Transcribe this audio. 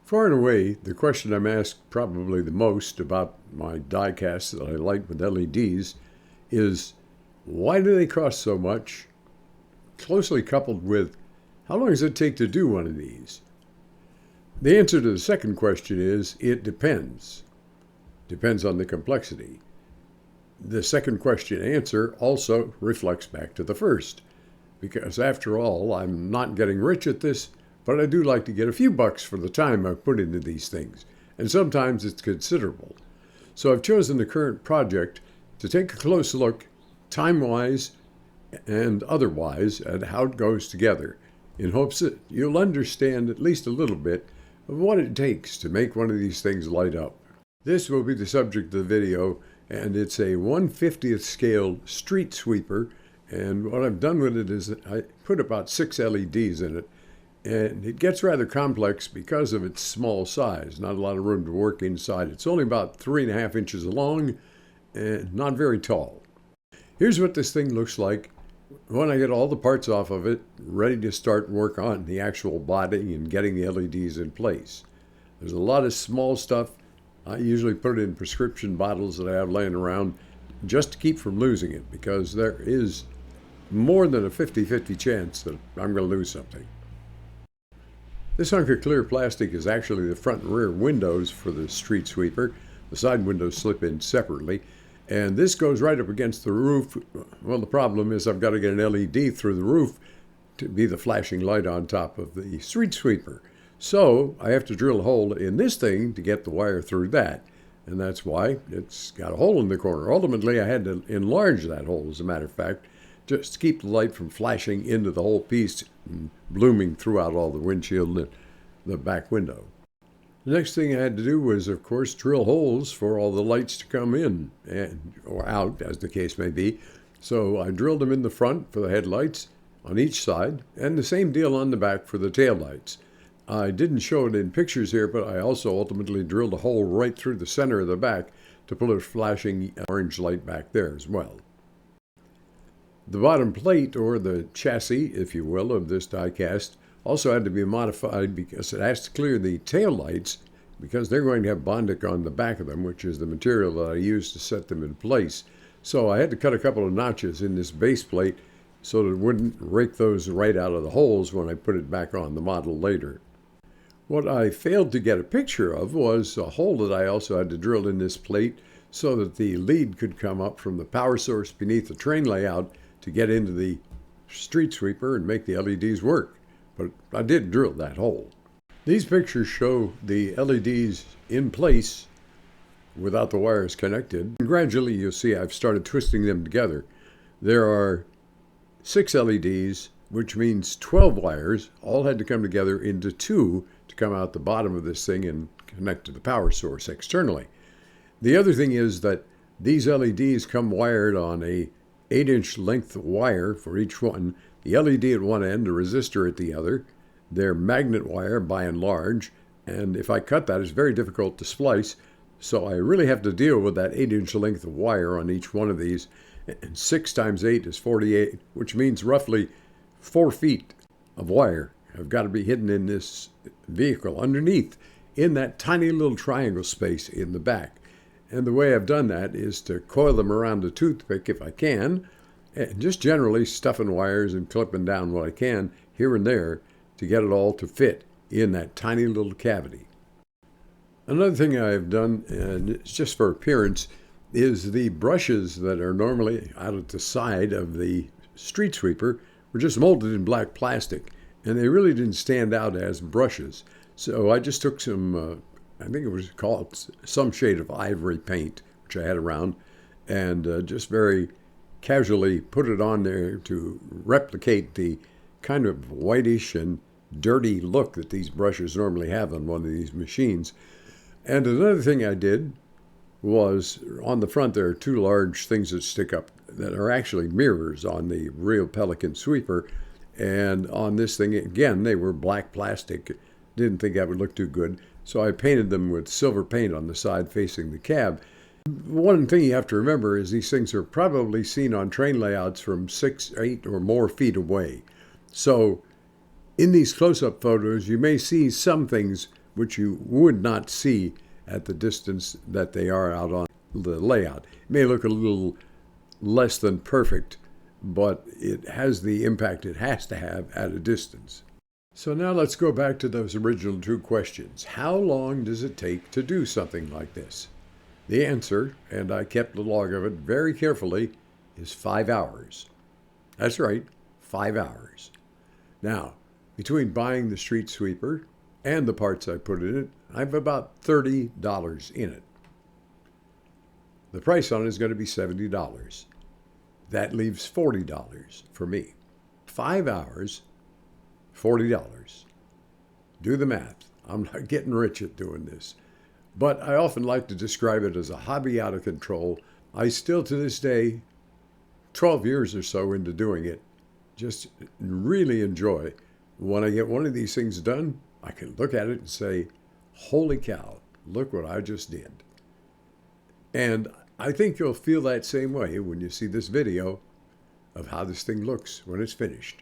Far and away, the question I'm asked probably the most about my die casts that I light with LEDs is, why do they cost so much? Closely coupled with, how long does it take to do one of these? The answer to the second question is, it depends. Depends on the complexity. The second question answer also reflects back to the first, because after all, I'm not getting rich at this, but I do like to get a few bucks for the time I've put into these things, and sometimes it's considerable. So I've chosen the current project to take a close look, time-wise and otherwise, at how it goes together, in hopes that you'll understand at least a little bit of what it takes to make one of these things light up. This will be the subject of the video, and it's a 1/50th scale street sweeper, and what I've done with it is I put about 6 LEDs in it, and it gets rather complex because of its small size. Not a lot of room to work inside. It's only about 3.5 inches long and not very tall. Here's what this thing looks like when I get all the parts off of it, ready to start work on the actual body and getting the LEDs in place. There's a lot of small stuff. I usually put it in prescription bottles that I have laying around just to keep from losing it, because there is more than a 50-50 chance that I'm going to lose something. This hunk of clear plastic is actually the front and rear windows for the street sweeper. The side windows slip in separately, and this goes right up against the roof. Well, the problem is I've got to get an LED through the roof to be the flashing light on top of the street sweeper. So I have to drill a hole in this thing to get the wire through that, and that's why it's got a hole in the corner. Ultimately, I had to enlarge that hole, as a matter of fact, just to keep the light from flashing into the whole piece and blooming throughout all the windshield and the back window. The next thing I had to do was, of course, drill holes for all the lights to come in or out, as the case may be. So I drilled them in the front for the headlights on each side, and the same deal on the back for the taillights. I didn't show it in pictures here, but I also ultimately drilled a hole right through the center of the back to put a flashing orange light back there as well. The bottom plate, or the chassis, if you will, of this die cast also had to be modified because it has to clear the tail lights, because they're going to have Bondic on the back of them, which is the material that I use to set them in place. So I had to cut a couple of notches in this base plate so that it wouldn't rake those right out of the holes when I put it back on the model later. What I failed to get a picture of was a hole that I also had to drill in this plate so that the lead could come up from the power source beneath the train layout to get into the street sweeper and make the LEDs work. But I did drill that hole. These pictures show the LEDs in place without the wires connected. And gradually you'll see I've started twisting them together. There are 6 LEDs, which means 12 wires, all had to come together into 2 to come out the bottom of this thing and connect to the power source externally. The other thing is that these LEDs come wired on a 8-inch length wire for each one. The LED at one end, a resistor at the other. They're magnet wire by and large, and if I cut that, it's very difficult to splice, so I really have to deal with that 8-inch length of wire on each one of these. And 6 times 8 is 48, which means roughly 4 feet of wire have got to be hidden in this vehicle underneath, in that tiny little triangle space in the back. And the way I've done that is to coil them around a toothpick if I can, and just generally stuffing wires and clipping down what I can here and there to get it all to fit in that tiny little cavity. Another thing I've done, and it's just for appearance, is the brushes that are normally out at the side of the street sweeper were just molded in black plastic, and they really didn't stand out as brushes. So I just took some, I think it was called some shade of ivory paint, which I had around, and just very casually put it on there to replicate the kind of whitish and dirty look that these brushes normally have on one of these machines. And another thing I did was, on the front there are 2 large things that stick up that are actually mirrors on the real Pelican sweeper, and on this thing again they were black plastic. Didn't think that would look too good, so I painted them with silver paint on the side facing the cab. One thing you have to remember is these things are probably seen on train layouts from 6, 8 or more feet away. So in these close-up photos, you may see some things which you would not see at the distance that they are out on the layout. It may look a little less than perfect, but it has the impact it has to have at a distance. So now let's go back to those original two questions. How long does it take to do something like this? The answer, and I kept the log of it very carefully, is 5 hours. That's right, 5 hours. Now, between buying the street sweeper and the parts I put in it, I have about $30 in it. The price on it is going to be $70. That leaves $40 for me. 5 hours, $40. Do the math. I'm not getting rich at doing this. But I often like to describe it as a hobby out of control. I still, to this day, 12 years or so into doing it, just really enjoy. When I get one of these things done, I can look at it and say, holy cow, look what I just did. And I think you'll feel that same way when you see this video of how this thing looks when it's finished.